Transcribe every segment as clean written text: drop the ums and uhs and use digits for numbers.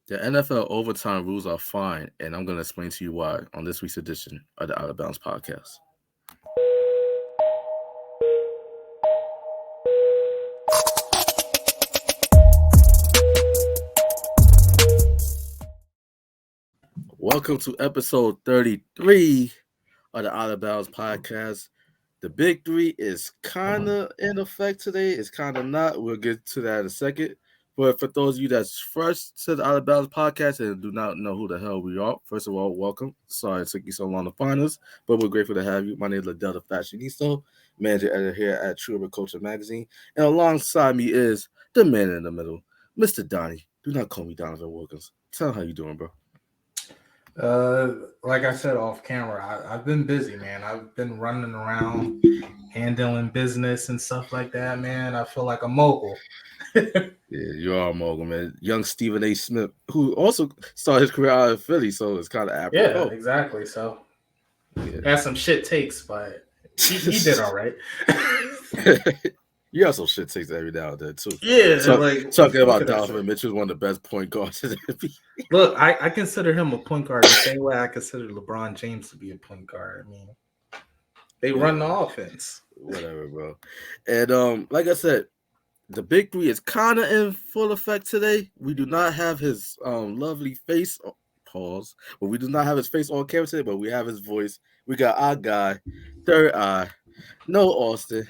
The NFL overtime rules are fine, and I'm going to explain to you why on this week's edition of the Out of Bounds podcast. Welcome to episode 33 of the Out of Bounds podcast. The big three is kind of in effect today. It's kind of not. We'll get to that in a second. But for those of you that's fresh to the Out of Bounds podcast and do not know who the hell we are, first of all, welcome. Sorry it took you so long to find us, but we're grateful to have you. My name is Ladale the Fashionista, manager editor here at True Culture Magazine. And alongside me is the man in the middle, Mr. Donnie. Do not call me Donovan Wilkins. Tell him how you doing, bro. Like I said off camera, I've been busy, man. I've been running around, handling business and stuff like that, man. I feel like a mogul. Yeah, you are a mogul, man. Young Stephen A. Smith, who also started his career out in Philly, so it's kind of Yeah, apropos. exactly. So, Yeah. had some shit takes, but he did all right. You have some shit takes every now and then too. Yeah, like talking about Donovan Mitchell, one of the best point guards in the NBA. Look, I consider him a point guard the same way I consider LeBron James to be a point guard. I mean, they run the offense. Whatever, bro. And like I said, the big three is kind of in full effect today. We do not have his lovely face, pause, but we do not have his face on camera today, but we have his voice. We got our guy, Third Eye, No Austin,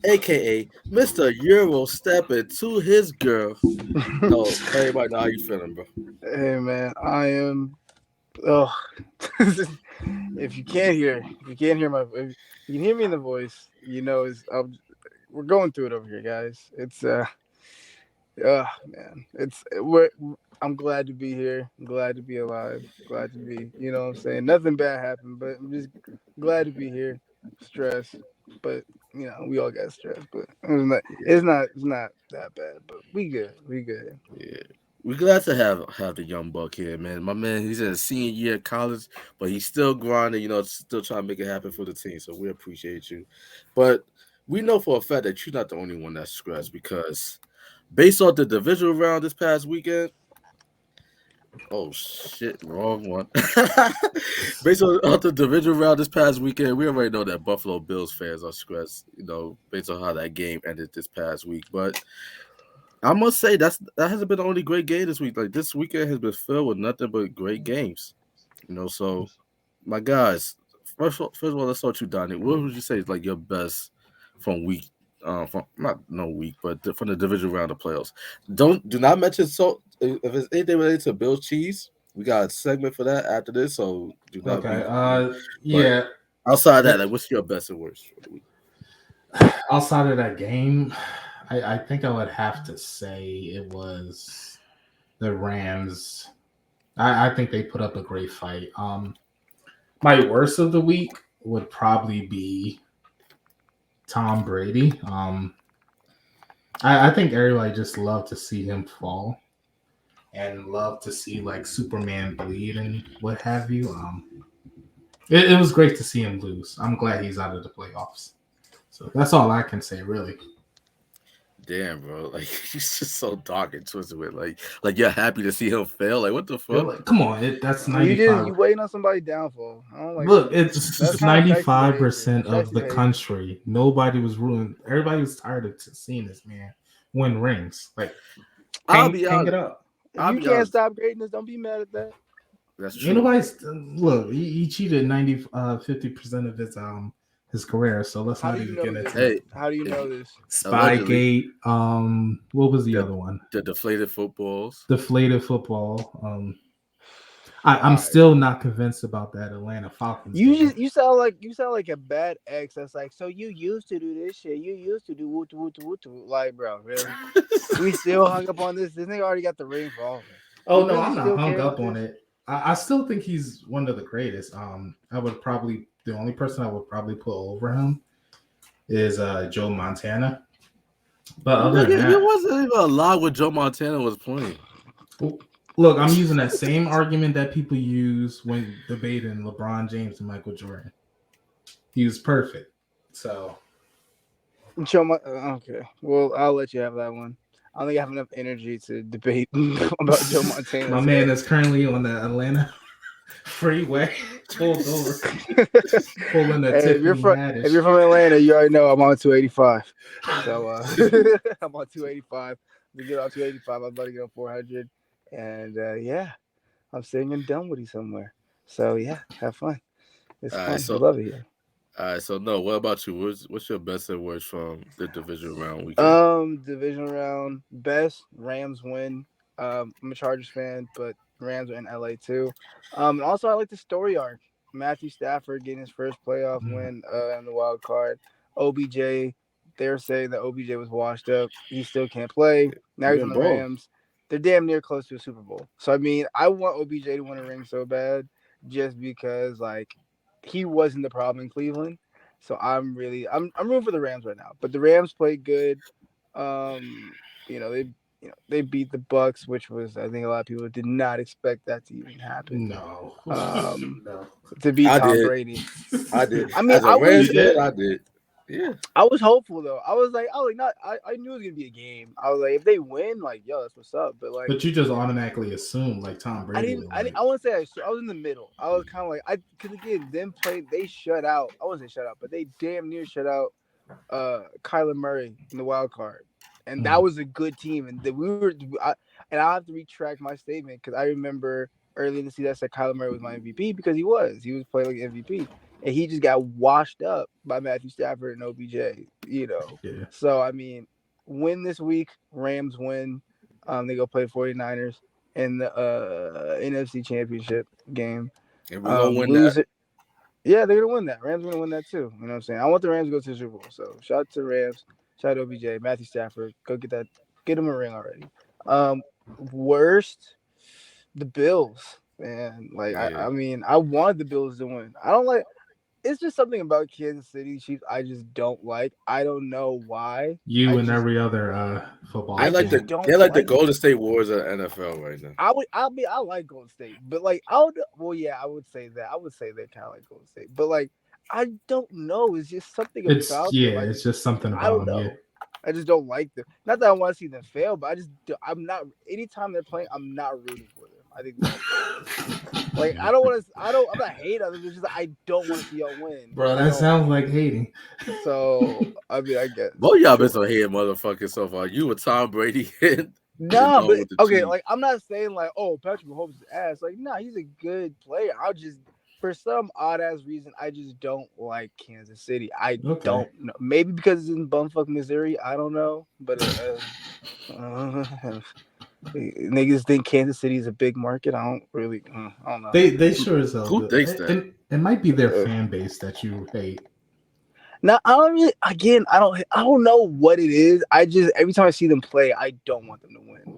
aka Mr. Euro stepping to his girl. No, everybody know how you feeling, bro. Hey man, I am. Oh, if you can't hear if you can hear me in the voice, you know, we're going through it over here, guys. It's man, I'm glad to be here. I'm glad to be alive. Glad to be, you know what I'm saying? Nothing bad happened, but I'm just glad to be here. Stress, but you know, we all got stress, but it's not that bad, but we good. Yeah. We're glad to have the young buck here, man. My man, he's in his senior year of college, but he's still grinding, you know, still trying to make it happen for the team. So we appreciate you. But we know for a fact that you're not the only one that's stressed because based on the divisional round this past weekend, oh shit, wrong one. Based on the divisional round this past weekend, we already know that Buffalo Bills fans are stressed, you know, based on how that game ended this past week. But I must say that hasn't been the only great game this week. Like this weekend has been filled with nothing but great games. You know, so my guys, first of all, let's start with you, Donnie. What would you say is like your best from week from not no week, but from the division round of playoffs? Do not mention so if it's anything related to Bills Cheese, we got a segment for that after this, so do not Okay. Yeah. Outside that, like what's your best and worst for the week? Outside of that game, I think I would have to say it was the Rams. I think they put up a great fight. My worst of the week would probably be Tom Brady. I think everybody just loved to see him fall and love to see like Superman bleed and what have you. It was great to see him lose. I'm glad he's out of the playoffs. So that's all I can say, really. Damn, bro, like he's just so dark and twisted with like you're happy to see him fail. Like what the fuck? Like, come on, that's 95. You waiting on somebody's downfall. I don't like Look, that. it's That's kinda 95% of sexy the behavior. country. Nobody was ruined. Everybody was tired of seeing this man win rings. Like, I'll be hang honest. it up. If you can't stop greatness, don't be mad at that. That's true. Nobody's look. He cheated 50% of his career. So let's not even get into it. Hey, how do you know this? Spygate. What was the other one? The deflated footballs. Deflated football. I'm still not convinced about that Atlanta Falcons. You sound like a bad ex. That's like, so you used to do this shit. You used to do woot woot woot woot. Like, bro, really? We still hung up on this. This nigga already got the ring for all of it. Oh no, I'm not hung up on it. I still think he's one of the greatest. The only person I would probably put over him is Joe Montana. But other than that, it wasn't even a lot when Joe Montana was playing. Look, I'm using that same argument that people use when debating LeBron James and Michael Jordan. He was perfect. So, okay. Well, I'll let you have that one. I don't think I have enough energy to debate about Joe Montana. My man is currently on the Atlanta freeway, pulled over, pulling a Hey, Tiffany if Haddish. you're from Atlanta, you already know I'm on 285. So I'm on 285. To get on 285, I'm about to get on 400, and yeah, I'm sitting in Dunwoody somewhere. So yeah, have fun. It's All right, fun. We so love it here. no. What about you? What's your best and worst from the division round weekend? Division round best Rams win. I'm a Chargers fan, but Rams are in LA too. And also I like the story arc. Matthew Stafford getting his first playoff Mm, win in the wild card. OBJ, they're saying that OBJ was washed up. He still can't play. Now He he's on been the balling. Rams. They're damn near close to a Super Bowl. So I mean, I want OBJ to win a ring so bad, just because like he wasn't the problem in Cleveland. So I'm rooting for the Rams right now. But the Rams played good. Um, they beat the Bucks, which was I think a lot of people did not expect that to even happen. no, Um, no. to beat I Tom did. Brady. I did. I mean, As a You Rams fan, did, I did. Yeah. I was hopeful though. I was like, not. I knew it was gonna be a game. I was like, if they win, like, yo, that's what's up. But like, but you just automatically assume like Tom Brady would win. I wouldn't say I was in the middle. I was kind of like, because again, them play, they shut out. I wasn't shut out, but they damn near shut out Kyler Murray in the wild card, and that Mm. was a good team. And and I have to retract my statement because I remember early in the season I said Kyler Murray was my MVP because he was playing like MVP, and he just got washed up by Matthew Stafford and OBJ. Yeah, So I mean, win this week, Rams win. They go play 49ers in the NFC Championship game. And we're gonna win that. Lose it. Yeah, they're gonna win that. Rams are gonna win that too. You know what I'm saying? I want the Rams to go to the Super Bowl. So shout out to the Rams, shout out to OBJ, Matthew Stafford. Go get him a ring already. Um, Worst, the Bills. Man, like Yeah. I mean, I wanted the Bills to win. I don't like. It's just something about Kansas City Chiefs I just don't like. I don't know why. you I and just every other football I just fan. They're don't like the like it. Golden State Warriors of NFL right now. I like Golden State, but like well yeah, I would say that. I would say they're kind of like Golden State, but like I don't know. It's just something It's about them. it's just something I don't about him. Yeah, know. I just don't like them. Not that I want to see them fail, but I'm not. Anytime they're playing, I'm not rooting for them. I think they're trash. Like I don't want to. I'm not hating on them. It's just I don't want to see y'all win. bro, I that don't. sounds like hating. So I mean, I guess Both y'all been sure. some head motherfuckers so far. You with Tom Brady and Nah, Noel but with the okay, Chiefs. like I'm not saying like, oh, Patrick Mahomes is ass. Like, nah, he's a good player. I just for some odd ass reason, I just don't like Kansas City. I Okay, don't know. Maybe because it's in bumfuck Missouri. I don't know. But niggas think Kansas City is a big market. I don't really. I don't know. they sure as hell Who do. thinks that? And it might be their Uh, fan base that you hate. Now I don't really. Again, I don't know what it is. I just every time I see them play, I don't want them to win.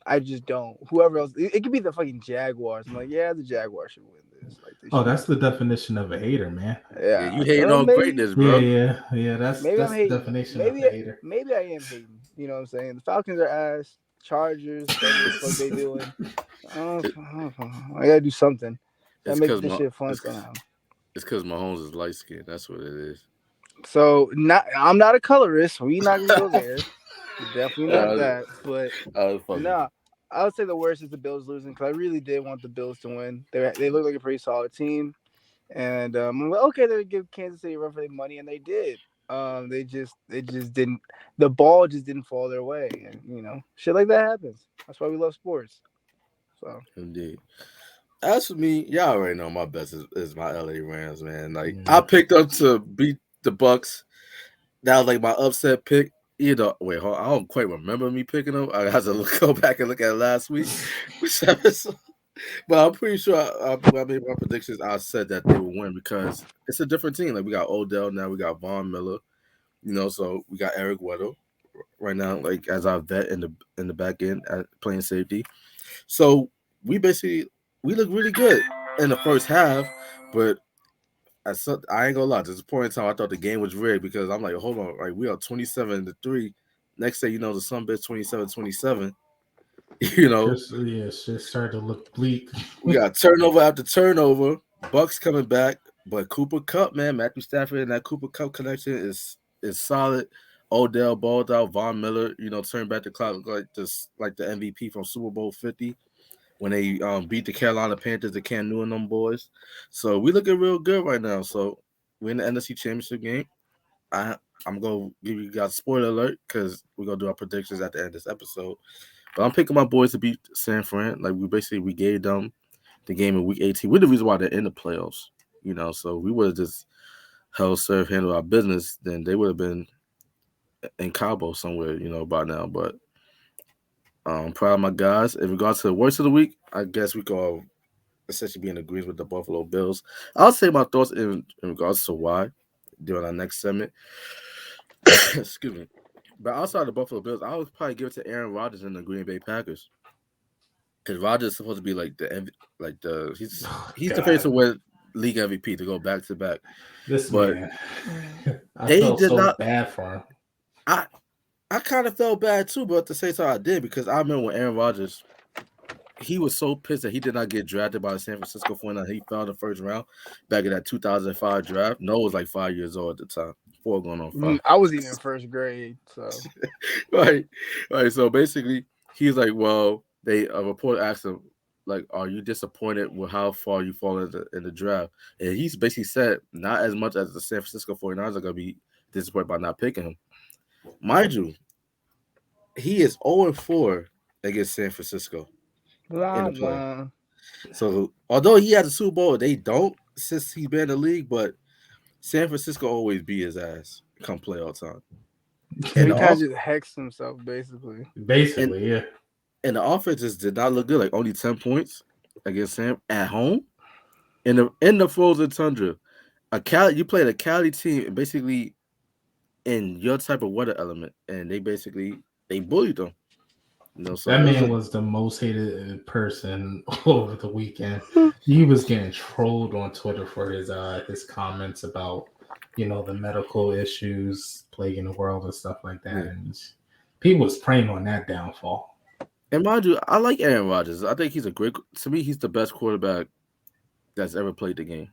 I just don't. Whoever else, it could be the fucking Jaguars. I'm like, yeah, the Jaguars should win this. Like they Oh, should that's the win. definition of a hater, man. Yeah, Yeah, you hating on maybe, greatness, Yeah, bro. yeah. maybe I'm That's the hating. definition of Maybe, a hater. maybe I am hating. You know what I'm saying? The Falcons are ass. Chargers, whatever the fuck they doing. I gotta do something. Gotta It's make cause this my shit fun somehow. it's cause Mahomes is light skinned. That's what it is. So I'm not a colorist. We not gonna go there. Definitely not uh, that. But I was fucking. nah, I would say the worst is the Bills losing because I really did want the Bills to win. They look like a pretty solid team, and I'm like, okay, they're gonna give Kansas City a run for their money, and they did. They just didn't. The ball just didn't fall their way, and shit like that happens. That's why we love sports. So Indeed. As for me, y'all already know my best is my LA Rams, man. Like I Yeah. picked up to beat the Bucks. That was like my upset pick. Wait, hold on, I don't quite remember me picking them. I have to go back and look at it last week. Which episode? But I'm pretty sure when I made my predictions, I said that they would win because it's a different team. Like we got Odell now, we got Von Miller. So we got Eric Weddle right now, like as our vet in the back end at playing safety. So we look really good in the first half, but I ain't gonna lie. There's a point in time I thought the game was rigged because I'm like, hold on, like we are 27-3. Next day, the sun bit's 27-27. You know, Shit started to look bleak. we got turnover after turnover. Bucks coming back, but Cooper Cup, man, Matthew Stafford and that Cooper Cup connection is solid. Odell balled out. Von Miller, turned back the clock like the MVP from Super Bowl 50 when they beat the Carolina Panthers, the Cam Newton them boys. So we looking real good right now. So we're in the NFC Championship game. I I'm gonna give you guys a spoiler alert because we're gonna do our predictions at the end of this episode. But I'm picking my boys to beat San Fran. Like we gave them the game in week 18. We're the reason why they're in the playoffs. So we would have just held serve, handled our business, then they would have been in Cabo somewhere, by now. But I'm proud of my guys. In regards to the worst of the week, I guess we could essentially be in agreement with the Buffalo Bills. I'll say my thoughts in regards to why during our next segment. Excuse me. But outside of the Buffalo Bills, I would probably give it to Aaron Rodgers and the Green Bay Packers. Because Rodgers is supposed to be like he's the face God, to win league MVP to go back to back. this But man. I they felt did so not. bad for him. I kind of felt bad too, but at the same time I did because I remember when Aaron Rodgers, he was so pissed that he did not get drafted by the San Francisco 49ers. He fell in the first round back in that 2005 draft. Noah was like 5 years old at the time, 4 going on 5. I was even in first grade, so Right, right. So basically, he's like, well, a reporter asked him, like, are you disappointed with how far you fall in the draft? And he's basically said, not as much as the San Francisco 49ers are going to be disappointed by not picking him. Mind you, he is 0-4 against San Francisco in blah the play. blah. So although he has a Super Bowl, they don't since he's been in the league, but San Francisco always beat his ass come playoff time. So And he the kind off of just hexed himself, basically. and, Basically, yeah. and the offense just did not look good. Like only 10 points against Sam at home in the frozen tundra. You played a Cali team basically in your type of weather element, and they bullied them. So That it was man was the most hated person over the weekend. He was getting trolled on Twitter for his comments about the medical issues plaguing the world and stuff like that, yeah. and people was preying on that downfall. And mind you, I like Aaron Rodgers. I think to me, he's the best quarterback that's ever played the game.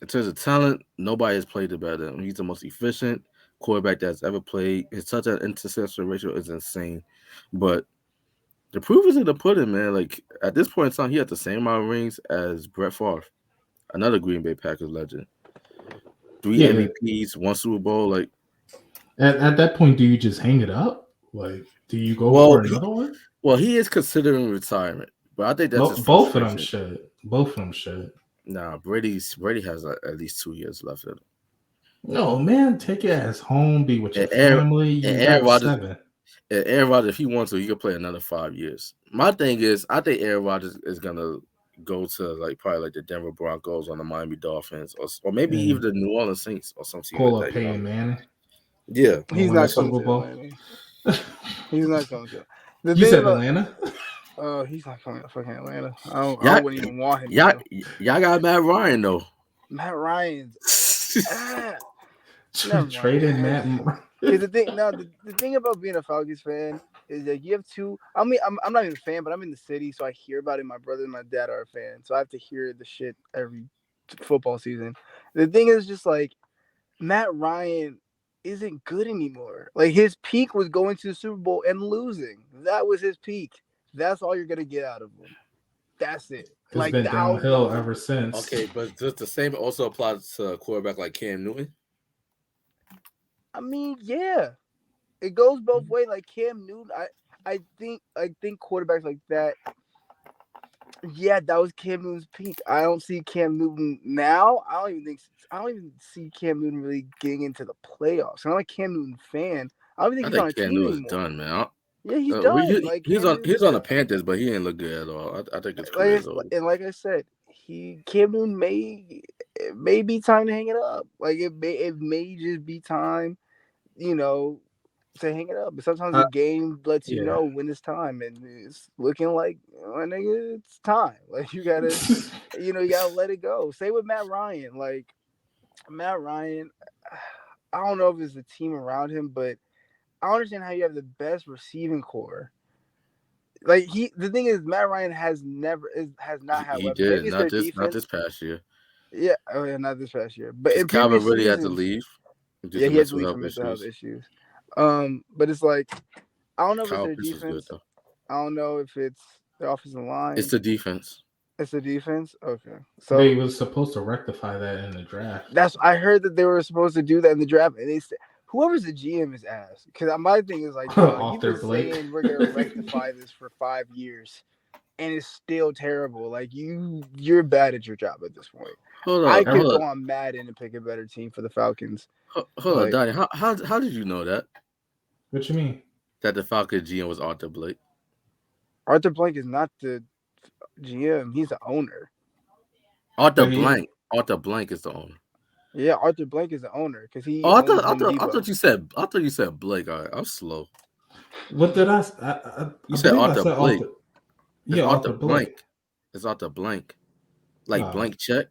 In terms of talent, nobody has played it better than him. He's the most efficient quarterback that's ever played. His touchdown interception ratio is insane. But the proof is in the pudding, man. Like at this point in time, he had the same amount of rings as Brett Favre, another Green Bay Packers legend. 3 Yeah, MVPs, 1 Super Bowl. Like, at that point, do you just hang it up? Like, do you go well, for another one? he is considering retirement, but I think that's just Both of them frustration. should. Both of them should. Nah, Brady has at least 2 years left in him. No, man, take your ass home, be with your And Aaron, family. You and got Aaron Rodgers, 7. and Aaron Rodgers, if he wants to, he could play another 5 years. My thing is, I think Aaron Rodgers is gonna go to probably like the Denver Broncos or the Miami Dolphins, or maybe And even the New Orleans Saints or something pull like up that. Peyton Manning. Yeah, He's Win a not coming Super to Bowl. Atlanta. He's not coming to. The You thing said about Atlanta? he's not coming to fucking Atlanta. I wouldn't even want him. y'all To. got Matt Ryan though. Matt Ryan's. Never mind. Traded Matt. The thing, no, the thing about being a Falcons fan is that you have two. I mean, I'm not even a fan, but I'm in the city, so I hear about it. My brother and my dad are a fan, so I have to hear the shit every football season. The thing is just like Matt Ryan isn't good anymore. Like his peak was going to the Super Bowl and losing. That was his peak. That's all you're gonna get out of him. That's it. It's Like been downhill ever since. Okay, but does the same also apply to a quarterback like Cam Newton? I mean, yeah, it goes both ways. Like Cam Newton, I think quarterbacks like that. Yeah, that was Cam Newton's peak. I don't see Cam Newton now. I don't even see Cam Newton really getting into the playoffs. I'm not a Cam Newton fan. I don't even think he's on a Cam team Newton's anymore. done, man. Yeah, he's done. He's on the Panthers, but he didn't look good at all. I think his career is over. And like I said, Cam Newton may be time to hang it up. Like it may just be time, to hang it up. But sometimes the game lets you know when it's time, and it's looking like, my nigga, it's time. Like you gotta, you gotta let it go. Same with Matt Ryan. Like Matt Ryan, I don't know if it's the team around him, but I understand how you have the best receiving core. Like the thing is, Matt Ryan has not had. He weapons. did Maybe it's not this past year. Yeah, not this past year, but in Calvin previous really had to seasons, leave. he had to leave for mental health issues. But it's like I don't know if it's Kyle their Pitts was good defense. though. I don't know if it's their offensive It's line. the defense. It's the defense. Okay, They so was supposed to rectify that in the draft. that's I heard that they were supposed to do that in the draft, and they said whoever's the GM is ass. Because my thing is like, dog, Off you've their been plate. saying we're gonna rectify this for 5 years, and it's still terrible. Like you're bad at your job at this point. Hold I up, could hold up, go on Madden and pick a better team for the Falcons. hold up, Like Donnie. How did you know that What you mean? the Falcons GM was Arthur Blake? Arthur Blank is not the GM; he's the owner. Arthur But he, Blank. Arthur Blank is the owner. Yeah, Arthur Blank is the owner because he Oh, owns Home I Depot. thought you said Blake. All right, I'm slow. what did You I said believe I Arthur said Blake. Arthur. It's Yeah, Arthur Arthur Blake. Blank. It's Arthur Blank. Like Oh. blank check.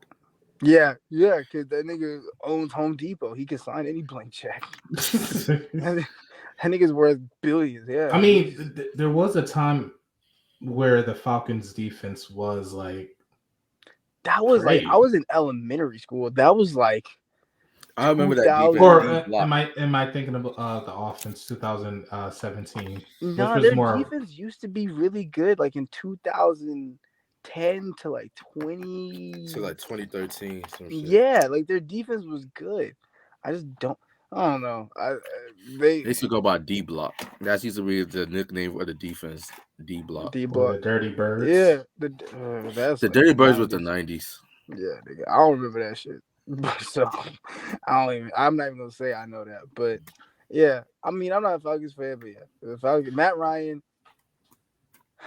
Yeah, because that nigga owns Home Depot. He can sign any blank check. That nigga's worth billions. Yeah. I mean, there was a time where the Falcons defense was like that was like great. I was in elementary school. That was like I remember that 2000. defense. Or D block. am I thinking of the offense 2017, which Nah, was their more defense used to be really good, like in 2010 to like 20. To like 2013. Some shit. Yeah, like their defense was good. I just don't. I don't know. They used to go by D block. That used to be the nickname of the defense. D block. D or block. the Dirty Birds. Yeah, that's The like Dirty Birds was 90s. the 90s. Yeah, nigga, I don't remember that shit. So I'm not even gonna say I know that, but yeah, I mean, I'm not a Falcons fan, but yeah, the Falcons, Matt Ryan.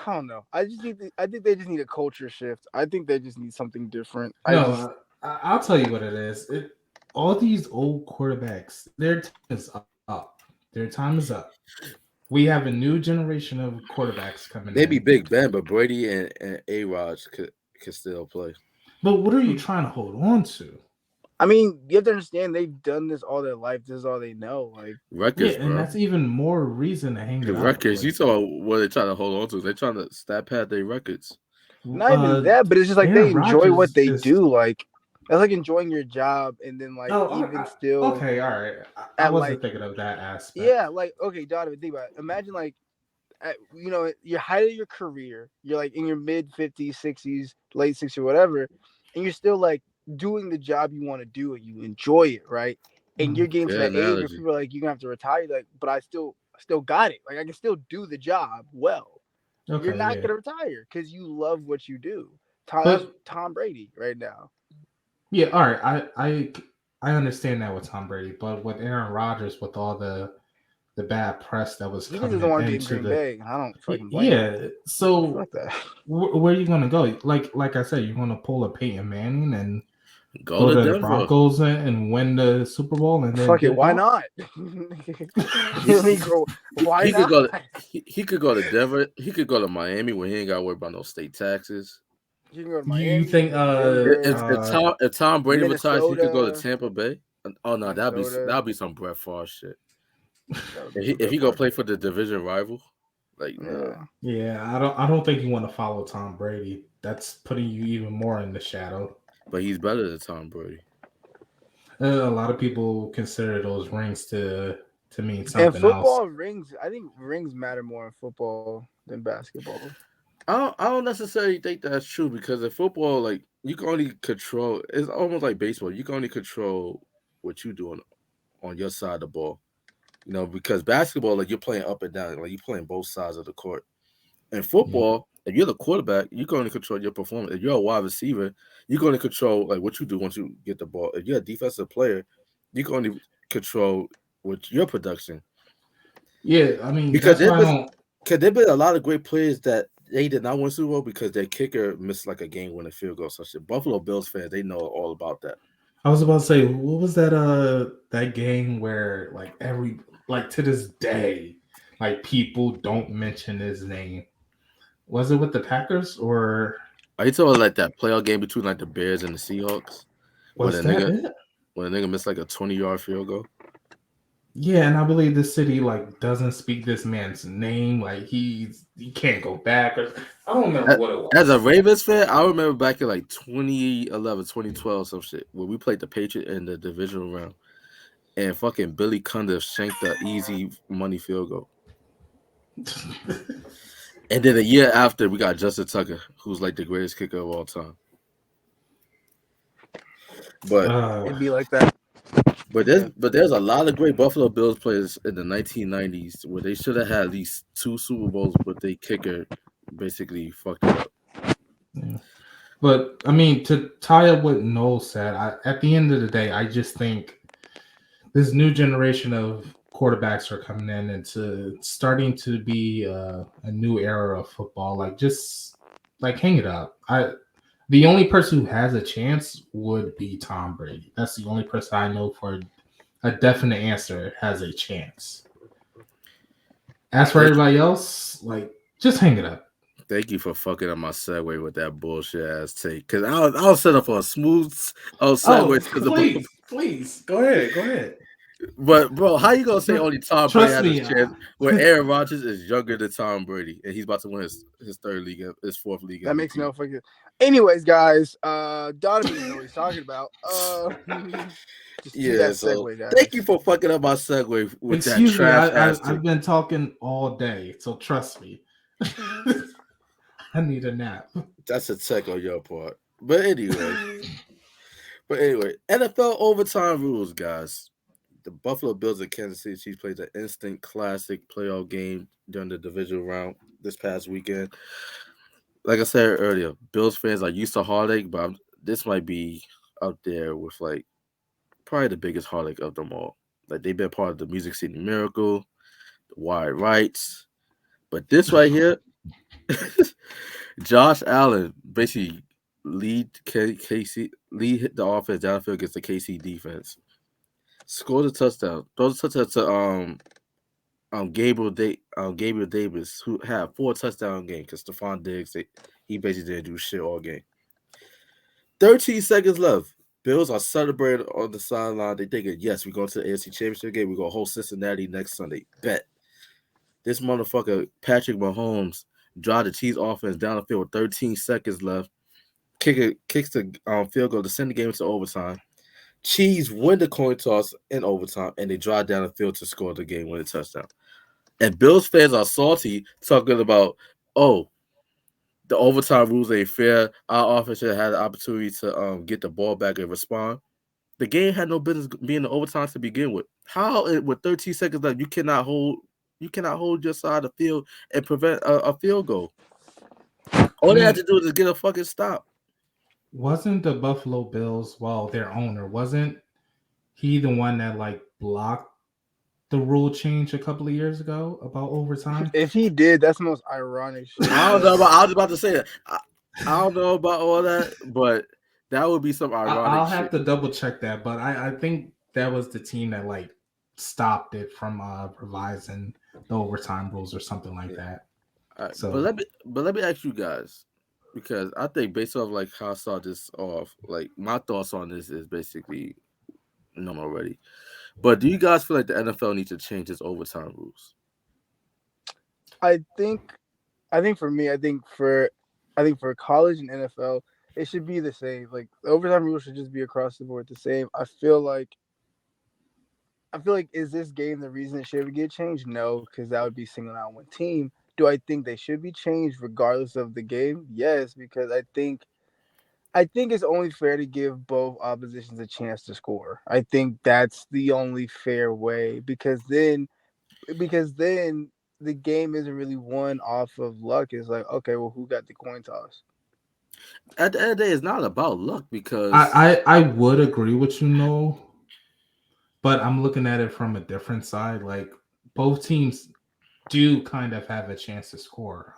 I don't know. I think they just need a culture shift. I think they just need something different. No, I'll tell you what it is. All these old quarterbacks, their time is up. Their time is up. We have a new generation of quarterbacks coming Maybe in. Big Ben, but Brady and A-Rod could still play. But what are you trying to hold on to? I mean, you have to understand they've done this all their life. This is all they know. Like Records, Yeah, bro. and that's even more reason to hang The it out. records. Like, You saw what they're trying to hold on to. They're trying to stat pad their records. not even that, but it's just like they Aaron enjoy Rodgers what they just- do. Like that's like enjoying your job, and then like still. Okay, all right. I wasn't like, thinking of that aspect. Yeah, like okay, Donovan, think about it. Imagine like your height of your career, you're like in your mid 50s, 60s, late 60s, whatever, and you're still like doing the job you want to do and you enjoy it, right? And you're getting to Good that age where analogy. people are like, you're gonna have to retire, like, but I still got it. Like I can still do the job well. Okay, You're not yeah. gonna retire because you love what you do. That's Tom Brady right now. Yeah, all right. I understand that with Tom Brady, but with Aaron Rodgers, with all the bad press that was He just coming doesn't want to be in into Green the Bay. I don't fucking blame him. yeah. So Fuck that. where are you gonna go? Like I said, you're gonna pull a Peyton Manning and Go to the Denver. Broncos and win the Super Bowl, and then Fuck it, get why out? not? Why He not? could go. He could go to Denver. He could go to Miami where he ain't got to worry about no state taxes. You can go to You Miami. think If Tom Brady retires, he could go to Minnesota. Tampa Bay. Oh no, that'd Minnesota. be some Brett Favre shit. That would be If he go play for the division rival, like nah. Yeah, I don't think you want to follow Tom Brady. That's putting you even more in the shadow. But he's better than Tom Brady. A lot of people consider those rings to mean something And football else. rings, I think rings matter more in football than basketball. I don't necessarily think that's true because in football, like you can only control. It's almost like baseball. You can only control what you're doing on your side of the ball. You know, because basketball, like you're playing up and down, like you're playing both sides of the court. In football, if you're the quarterback, you can only control your performance. If you're a wide receiver, you can only control like what you do once you get the ball. If you're a defensive player, you can only control with your production. Yeah, I mean, Because that's why I don't. there've been a lot of great players that they did not win Super Bowl because their kicker missed like a game-winning field goal. So shit. Buffalo Bills fans, they know all about that. I was about to say, what was that game where like to this day, like people don't mention his name? Was it with the Packers or Are you talking like that playoff game between like the Bears and the Seahawks? was that it? When a nigga missed like a 20-yard field goal? Yeah, and I believe the city like doesn't speak this man's name. Like he can't go back. Or I don't remember what it was. As a Ravens fan, I remember back in like 2011, 2012, some shit, when we played the Patriots in the divisional round. and fucking Billy Cundiff shanked the easy money field goal. And then a year after, we got Justin Tucker, who's like the greatest kicker of all time. But It'd be like that. Yeah. there's a lot of great Buffalo Bills players in the 1990s where they should have had at least two Super Bowls, but they kicker basically fucked it up. Yeah. But I mean, to tie up what Noel said, at the end of the day, I just think this new generation of quarterbacks are coming in and to starting to be a new era of football. Like, just like hang it up. The only person who has a chance would be Tom Brady. That's the only person I know for a definite answer has a chance. As for everybody else, like, just hang it up. Thank you for fucking up my segue with that bullshit ass take. Cause I was set up for a smooth segue to the please, go ahead. But bro, how you gonna say only Tom Brady Trust has me, a chance when Aaron Rodgers is younger than Tom Brady and he's about to win his third league, his fourth league? That makes no fucking. Anyways, guys, Donovan knows what he's talking about. Just do that segue, guys. Thank you for fucking up my segue with Excuse that trash me, ass I've been talking all day, so trust me. I need a nap. That's a tech on your part. But anyway, NFL overtime rules, guys. The Buffalo Bills and Kansas City Chiefs played an instant classic playoff game during the divisional round this past weekend. Like I said earlier, Bills fans are used to heartache, but this might be up there with like probably the biggest heartache of them all. Like they've been part of the Music City Miracle, the Wide Rights, but this right here, Josh Allen basically lead lead the offense downfield against the KC defense. Scored a touchdown. Throws a touchdown to Gabriel Davis, who had 4 touchdown game because Stephon Diggs he basically didn't do shit all game. 13 seconds left. Bills are celebrating on the sideline. They thinking, yes, we're going to the AFC Championship game. We're gonna host Cincinnati next Sunday. Bet. This motherfucker Patrick Mahomes drive the Chiefs offense down the field with 13 seconds left. Kicks the field goal to send the game into overtime. Chiefs win the coin toss in overtime, and they drive down the field to score the game-winning touchdown. And Bills fans are salty, talking about, oh, the overtime rules ain't fair. Our offense should have had the opportunity to get the ball back and respond. The game had no business being the overtime to begin with. How with 13 seconds left you cannot hold your side of the field and prevent a field goal? All they had to do is get a fucking stop. Wasn't the Buffalo Bills, their owner, wasn't he the one that like blocked the rule change a couple of years ago about overtime? If he did, that's the most ironic shit. I don't know about. I was about to say that. I don't know about all that, but that would be some ironic. I'll have to double check that, but I think that was the team that like stopped it from revising the overtime rules or something like that. Right, so, but let me ask you guys, because I think based off like how I saw this off, like my thoughts on this is basically known already. But do you guys feel like the NFL needs to change its overtime rules? I think for me, I think for college and NFL, it should be the same. Like the overtime rules should just be across the board the same. I feel like is this game the reason it should get changed? No, because that would be singling out one team. Do I think they should be changed regardless of the game? Yes, because I think it's only fair to give both oppositions a chance to score. I think that's the only fair way because then the game isn't really won off of luck. It's like, okay, well, who got the coin toss? At the end of the day, it's not about luck because I would agree with you, Noel, but I'm looking at it from a different side. Like both teams do kind of have a chance to score.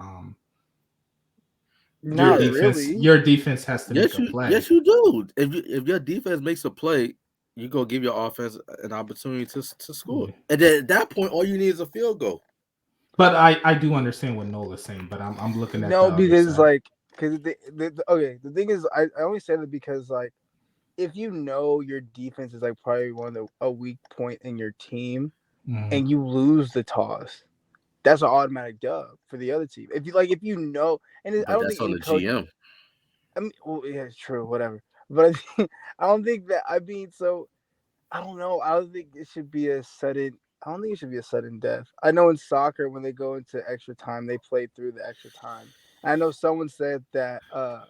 Not really. Your defense has to make a play. Yes, you do. If your defense makes a play, you go give your offense an opportunity to score. And then at that point, all you need is a field goal. But I do understand what Noel is saying, but I'm looking at because the thing is I only said it because like if you know your defense is like probably a weak point in your team and you lose the toss, that's an automatic dub for the other team. If you know, and I don't that's think on the GM. I mean, well, yeah, it's true, whatever. But I don't think that. I mean, so I don't know. I don't think it should be a sudden. I don't think it should be a sudden death. I know in soccer when they go into extra time, they play through the extra time. I know someone said that the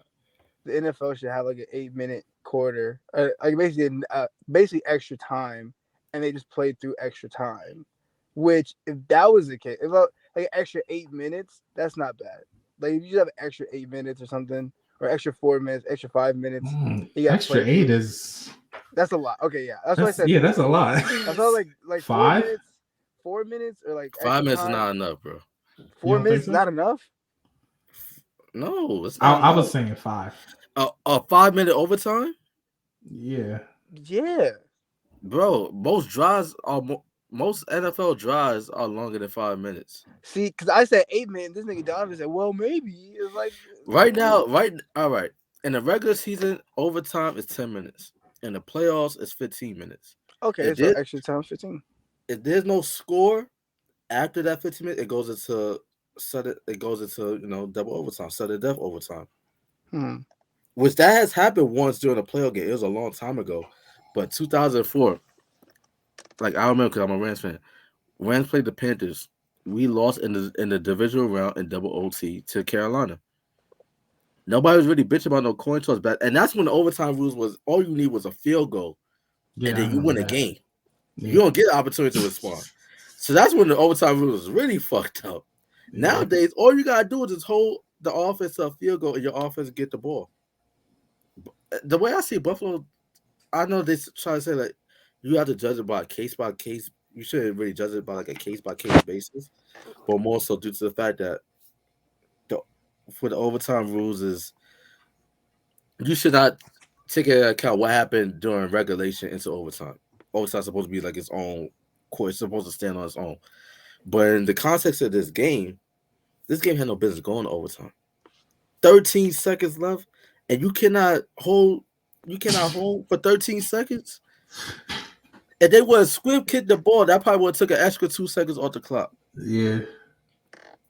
NFL should have like an 8 minute quarter, like basically extra time, and they just played through extra time. Which, if that was the case, if like extra 8 minutes, that's not bad. Like if you just have an extra 8 minutes or something, or extra 4 minutes, extra 5 minutes, you got to Extra play eight through. is That's a lot. Okay, yeah, that's why I said that's a 4 minutes. lot. That's all like 5? 4 minutes, 4 minutes or like extra 5 minutes is time. not enough, bro. You Four don't think minutes is so? not enough. No, it's not I enough. was saying 5. A 5 minute overtime, Yeah. Yeah. bro. Most NFL drives are longer than 5 minutes. See, because I said 8 minutes, this nigga Donovan said, "Well, maybe it's like Right now, all right. In the regular season, overtime is 10 minutes. In the playoffs, it's 15 minutes. okay, If so there, extra time 15." if there's no score after that 15 minutes, it goes into It goes into double overtime, sudden death overtime. Hmm. Which that has happened once during a playoff game. It was a long time ago, but 2004. Like I remember because I'm a Rams fan. Rams played the Panthers. We lost in the divisional round in double OT to Carolina. Nobody was really bitching about no coin toss back, and that's when the overtime rules was all you need was a field goal, and Yeah, I then you remember win a that. game. Yeah. You don't get an opportunity to respond. So that's when the overtime rules was really fucked up. Yeah. Nowadays, all you gotta do is just hold the offense to a field goal, and your offense get the ball. The way I see Buffalo, I know they try to say like you have to judge it by case by case. You shouldn't really judge it by like a case by case basis, but more so due to the fact that the for the overtime rules is you should not take into account what happened during regulation into overtime. Overtime's supposed to be like its own court. It's supposed to stand on its own. But in the context of this game had no business going to overtime. 13 seconds left, and you cannot hold for 13 seconds. If they would have squib kicked the ball, that probably would have took an extra 2 seconds off the clock. Yeah.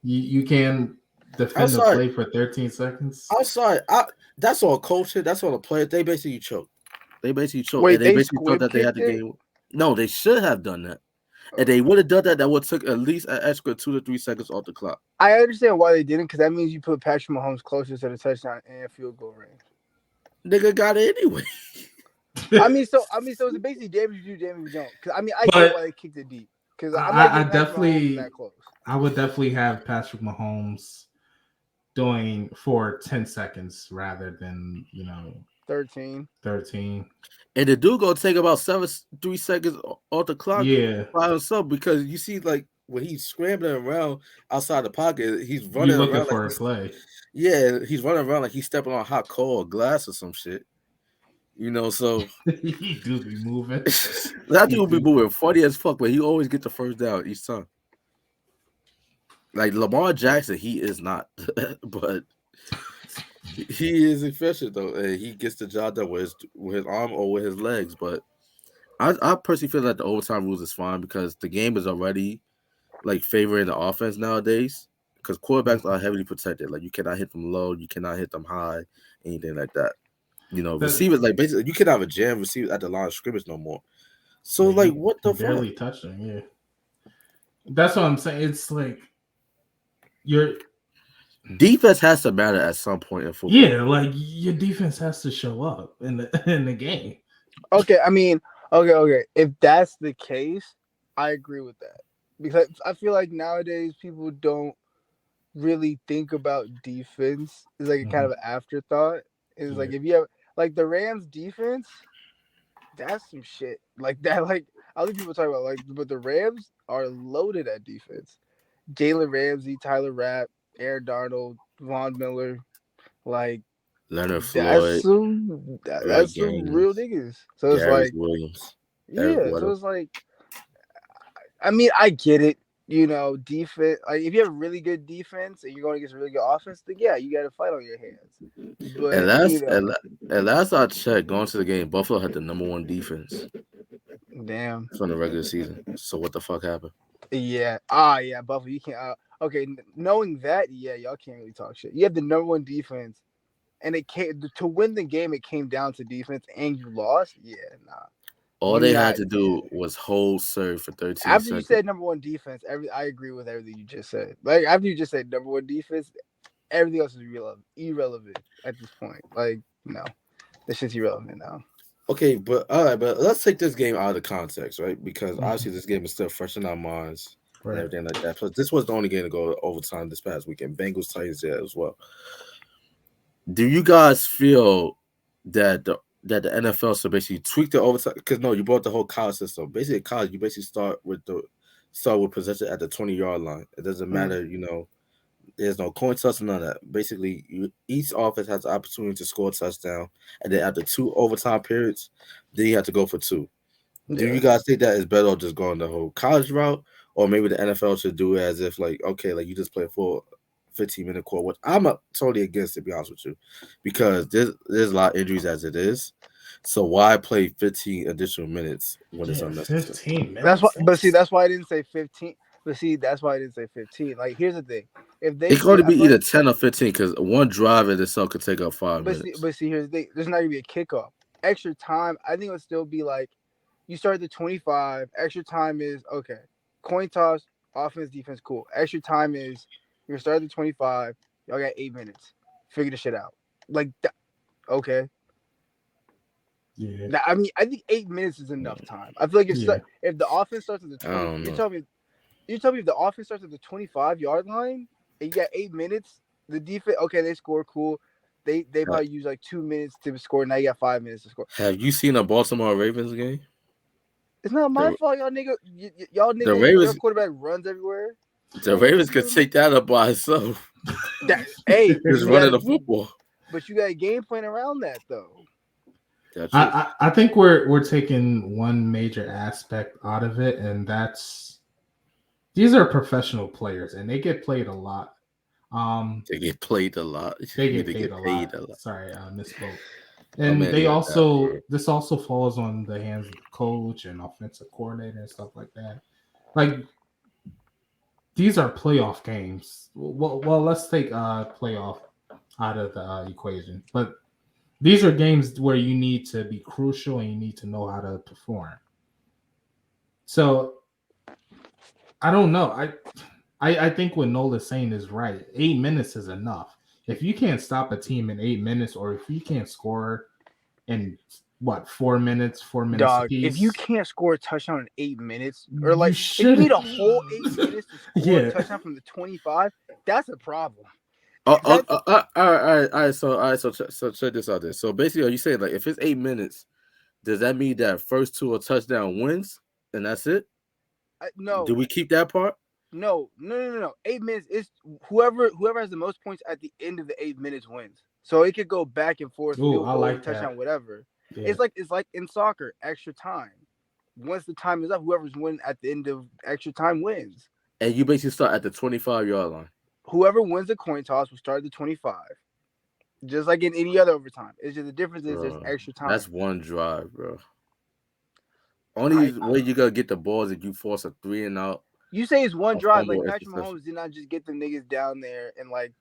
You can I'm defend the sorry. play for 13 seconds. I'm sorry. That's all culture. That's all the players. They basically choked. Wait, And they they basically thought squib that they had kicked the it. game. No, they should have done that. If they would have done that, that would have took at least an extra 2 to 3 seconds off the clock. I understand why they didn't, because that means you put Patrick Mahomes closer to the touchdown and field goal range. Nigga got it anyway. So it's basically damage you do, damage you don't. Because I get why they kicked it deep. Because I'm not I getting Patrick Mahomes definitely, that close. I would definitely have Patrick Mahomes doing for 10 seconds rather than 13. 13. And the dude gonna take about 3 seconds off the clock Yeah, by himself because you see, like when he's scrambling around outside the pocket, he's you running looking around like for a play. he's running around like he's stepping on hot coal or glass or some shit. So He do be moving. that dude will be moving funny as fuck, but he always get the first down each time. Like Lamar Jackson, he is not, but he is efficient though, and he gets the job done with his arm or with his legs. But I personally feel that the overtime rules is fine because the game is already like favoring the offense nowadays. Because quarterbacks are heavily protected. Like you cannot hit them low, you cannot hit them high, anything like that. Receivers like basically you cannot have a jam receiver at the line of scrimmage no more. So like, what the fuck? Barely touching. Yeah, that's what I'm saying. It's like your Defense has to matter at some point in football. yeah, like your defense has to show up in the game. Okay, okay. If that's the case, I agree with that. Because I feel like nowadays people don't really think about defense. It's like a kind of an afterthought. It's like if you have like the Rams defense, that's some shit. Like that, like other people talk about but the Rams are loaded at defense. Jalen Ramsey, Tyler Rapp, Aaron Darnold, Von Miller, like Leonard that's Floyd, Greg some real Gaines, niggas. So it's Darius like, Williams, Eric yeah. So Weddle. it's like, I get it. Defense. Like if you have a really good defense and you're going against a really good offense, then yeah, you got to fight on your hands. And But last I checked, going to the game, Buffalo had the number one defense damn, from the regular season. So what the fuck happened? yeah, yeah, Buffalo. You can't. Okay, knowing that, yeah, y'all can't really talk shit. You have the number one defense, and it came to win the game. It came down to defense, and you lost. Yeah, nah. All they had to do was hold serve for 13 After you seconds. said number one defense, I agree with everything you just said. Like after you just said number one defense, everything else is irrelevant at this point. Like no, this shit's irrelevant now. Okay, but all right, but let's take this game out of the context, right? Because Mhm. obviously this game is still fresh in our minds and Right. everything like that. But this was the only game to go to overtime this past weekend. Bengals Titans there as well. Do you guys feel that the NFL should basically tweak the overtime? Because no, you brought the whole college system. Basically, college you basically start with possession at the 20-yard line. It doesn't matter, there's no coin toss, none of that. Basically, each offense has the opportunity to score a touchdown, and then after 2 overtime periods, then you have to go for 2. Do you Yeah. guys think that is better or just going the whole college route, or maybe the NFL should do it as if like okay, like you just play for 15-minute quarter? What I'm totally against, to be honest with you, because there's a lot of injuries as it is. So why play 15 additional minutes when it's Yeah, unnecessary? 15 That's why. minutes. But see, that's why I didn't say 15. But see, that's why I didn't say 15. Like here's the thing: if they It can do, only I be feel like. either 10 or 15 because one drive in itself could take up 5 minutes. But see, here's the thing: there's not gonna be a kickoff. Extra time, I think it would still be like you start at the 25. Extra time is okay. Coin toss, offense, defense, cool. Extra time is you're starting at the 25. Y'all got 8 minutes. Figure the shit out. Like, okay. Yeah. Now, I mean, I think 8 minutes is enough time. I feel like Yeah. if the offense starts at the I 20, don't know. you tell me if the offense starts at the 25-yard line and you got 8 minutes, the defense okay, they score cool. They Ha- probably use like 2 minutes to score. Now you got 5 minutes to score. Have you seen a Baltimore Ravens game? It's not my The fault, y'all the niggas, your Ravens quarterback runs everywhere. the Ravens could take that up by itself. Hey, Just you running got the football. but you got a game plan around that though. That's true. I think we're taking one major aspect out of it, and that's these are professional players and they get played a lot. They get played a lot. They I mean, get they paid get a lot. paid a lot. Sorry, I misspoke. My And man, he they got that. also this also falls on the hands of the coach and offensive coordinator and stuff like that. Like these are playoff games. Well, let's take playoff out of the equation, but these are games where you need to be crucial and you need to know how to perform. So I don't know. I think what Nola's saying is right. 8 minutes is enough. If you can't stop a team in 8 minutes, or if you can't score in what 4 minutes, 4 minutes Dog, if you apiece, can't score a touchdown in 8 minutes, or you like if you should. need a whole 8 minutes to score a Yeah. touchdown from the 25, that's a problem. Oh, 'Cause So check this out. There. So basically, are you saying like if it's 8 minutes, does that mean that first to a touchdown wins and that's it? Do no, we keep that part? no. 8 minutes is whoever has the most points at the end of the 8 minutes wins. So it could go back and forth, Ooh, field I goal, like touchdown, that. whatever. Yeah. It's like in soccer, extra time. Once the time is up, whoever's winning at the end of extra time wins. And you basically start at the 25-yard line. Whoever wins the coin toss will start at the 25. Just like in any other overtime. It's just the difference is there's Bro, extra time. that's one drive, bro. I Only way you gonna get the balls if you force a 3-and-out, You say it's one a drive, like fumble, Patrick interception. Mahomes did not just get the niggas down there in like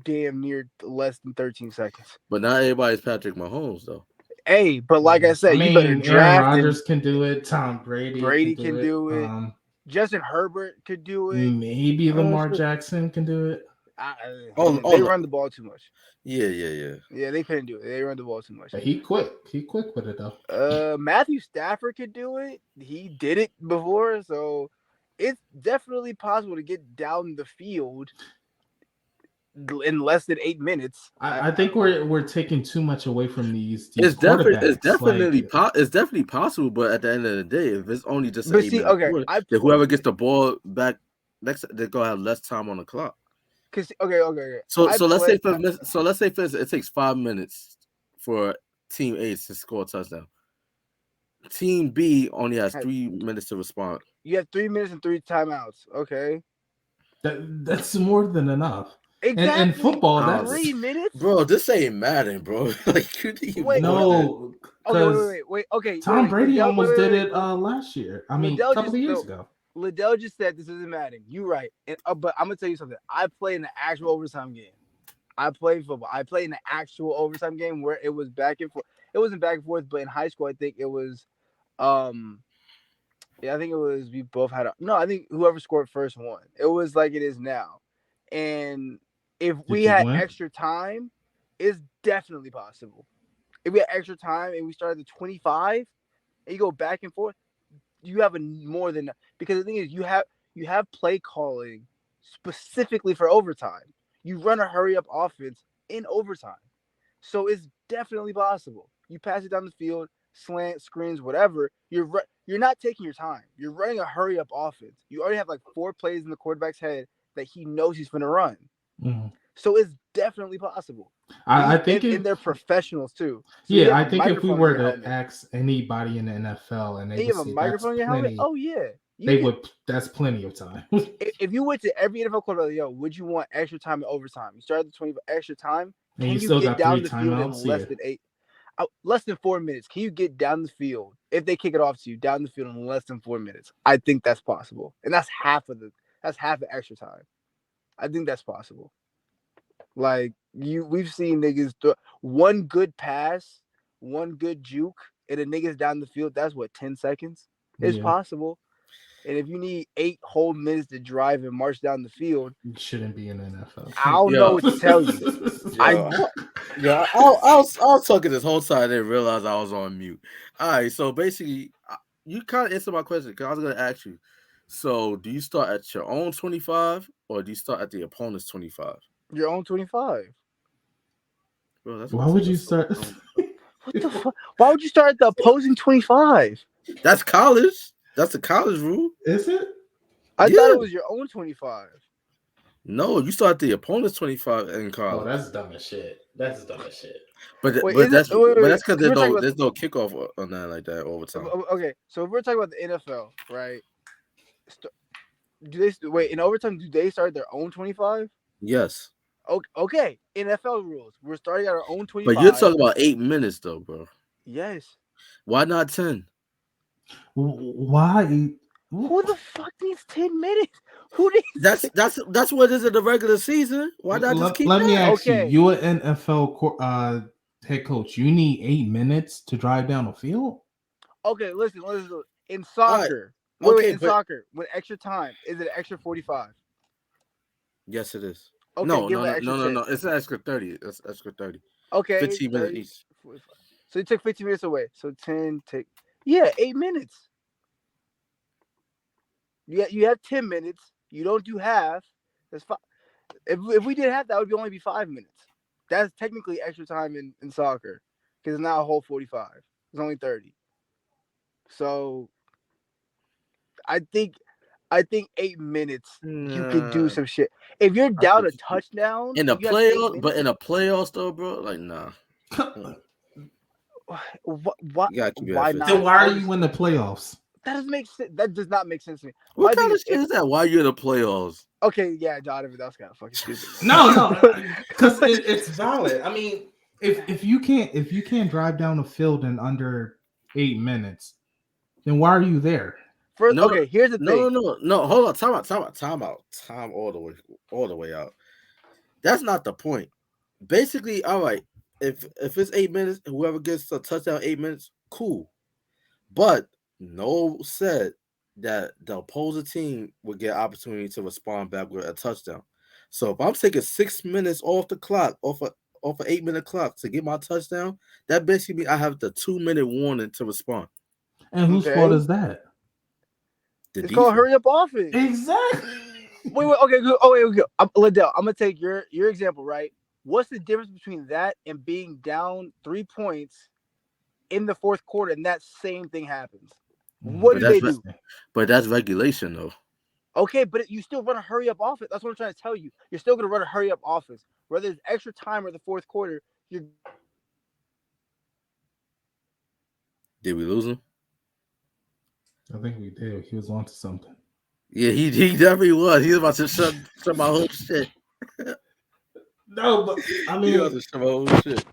damn near less than 13 seconds. But not everybody's Patrick Mahomes though. Hey, but like I said, I you better mean, Aaron draft and Rodgers can do it. Tom Brady Brady can can do it. do it. Justin Herbert could do it. Maybe Lamar Jackson can do it. They run the ball too much. Yeah. Yeah, they couldn't do it. They run the ball too much. He quick. He quick with it though. Matthew Stafford could do it. He did it before, so it's definitely possible to get down the field in less than 8 minutes. I think we're taking too much away from these It's quarterbacks. definitely possible, but at the end of the day, if it's only just an But 8 minute okay, quarter, then whoever gets the ball back next, they're gonna have less time on the clock. Okay. So let's say for instance, it takes 5 minutes for Team A to score a touchdown. Team B only has 3 minutes to respond. You have 3 minutes and 3 timeouts. Okay, that's more than enough. Exactly. And football, that's 3 minutes, bro. This ain't Madden, bro. Like you need no. Wait. Okay, Tom Brady almost did it last year. I mean, a couple of years ago. Ladale just said this isn't Madden. You right, but I'm gonna tell you something. I play in the actual overtime game. I play football. I play in the actual overtime game where it was back and forth. It wasn't back and forth, but in high school, I think it was Yeah, I think it was we both had no. I think whoever scored first won. It was like it is now, and if we Did you had win? extra time, it's definitely possible. If we had extra time and we started at 25, and you go back and forth, you have a more than because the thing is you have play calling specifically for overtime. You run a hurry up offense in overtime. So it's definitely possible. You pass it down the field, slant, screens, whatever. You're not taking your time. You're running a hurry up offense. You already have like 4 plays in the quarterback's head that he knows he's going to run. Mhm. So it's definitely possible. I These think and they're professionals too. So you yeah, have I a think if we microphone in were your to helmet. ask anybody in the NFL and they And you would have a say that's microphone in your helmet. plenty, Oh yeah, you they can. would. That's plenty of time. If you went to every NFL quarterback, yo, would you want extra time and overtime? You started the 20 extra time. And you Can you still get got 3 down the field in timeouts. less Yeah, than less than 4 minutes? Can you get down the field if they kick it off to you down the field in less than 4 minutes? I think that's possible, and that's half the extra time. I think that's possible. Like we've seen niggas one good pass, one good juke, and the niggas down the field. That's what 10 seconds. It's yeah. possible. And if you need 8 whole minutes to drive and march down the field, You shouldn't be in the NFL. I don't know Yo, what to tell you. I yo, I was talking this whole time. I didn't realize I was on mute. All right, so basically, you kind of answered my question because I was going to ask you. So, do you start at your own 25 or do you start at the opponent's 25? Your own 25. Bro, that's Why gonna would take you us so start? long. What the fuck? Why would you start at the opposing 25? That's college. That's the college rule. Is it? I thought Yeah. it was your own 25. No, you start at the opponent's 25 in Oh, college. that's dumb as shit. That's dumb as shit. But Wait, but is it? that's Wait, but wait. that's because Because we're talking about there's no kickoff on that like that all the time. okay. So if we're talking about the NFL, right? Do they wait in overtime? Do they start their own 25? Yes, Okay. NFL rules. We're starting at our own but you're 25. talking about 8 minutes though, bro. Yes. Why not 10? Why? Who the fuck needs 10 minutes? Who needs? That's what it is in the regular season. Why not just keep Let me that? ask you. Okay. You an NFL head coach. You need 8 minutes to drive down a field. Okay. Listen. In All right, soccer, okay, in but soccer, with extra time, is it an extra 45? yes, it is. Okay, No, give no, it an no, extra no, no, 10. no. It's an extra 30. It's extra 30. Okay, 15 minutes 30, each. 45. So you took 15 minutes away. So 10 take. Yeah, 8 minutes. You have 10 minutes. You don't do half. That's fine. If we did half, that would only be 5 minutes. That's technically extra time in soccer because it's not a whole 45. It's only 30. So I think 8 minutes you could do Nah, some shit. If you're I down think a touchdown in the and you have eight playoffs, but minutes, in the playoffs though, bro, like nah. Mm, what you gotta keep it at why 15. Then not? why I are would you in the playoffs? that doesn't make sense. That does not make sense to me. What My thing kind is of shit is that? Why you in the playoffs? okay, yeah, Donovan, that's kind of fucking stupid. No, because it's valid. I mean, if you can't drive down a field in under 8 minutes, then why are you there? First, No, okay, here's the no, no, thing. no, no. Hold on, time out. Time all the way out. That's not the point. Basically, all right. If it's 8 minutes, whoever gets a touchdown 8 minutes, cool. But no said that the opposing team would get opportunity to respond back with a touchdown. So if I'm taking 6 minutes off the clock, off an 8 minute clock to get my touchdown, that basically means I have the 2 minute warning to respond. And whose fault Okay, is that? The it's called defense. hurry up offense. Exactly. Wait, okay, good. Oh, wait, okay. Ladale, I'm gonna take your example, right? What's the difference between that and being down 3 points in the fourth quarter and that same thing happens? What But do that's they do? but that's regulation though. Okay, but you still run a hurry up offense. That's what I'm trying to tell you. You're still gonna run a hurry up offense, whether it's extra time or the fourth quarter. You're Did we lose him? I think we did. He was onto something. Yeah, he definitely was. He was about to shut my whole shit. No, but I He was about mean, to shut my whole shit.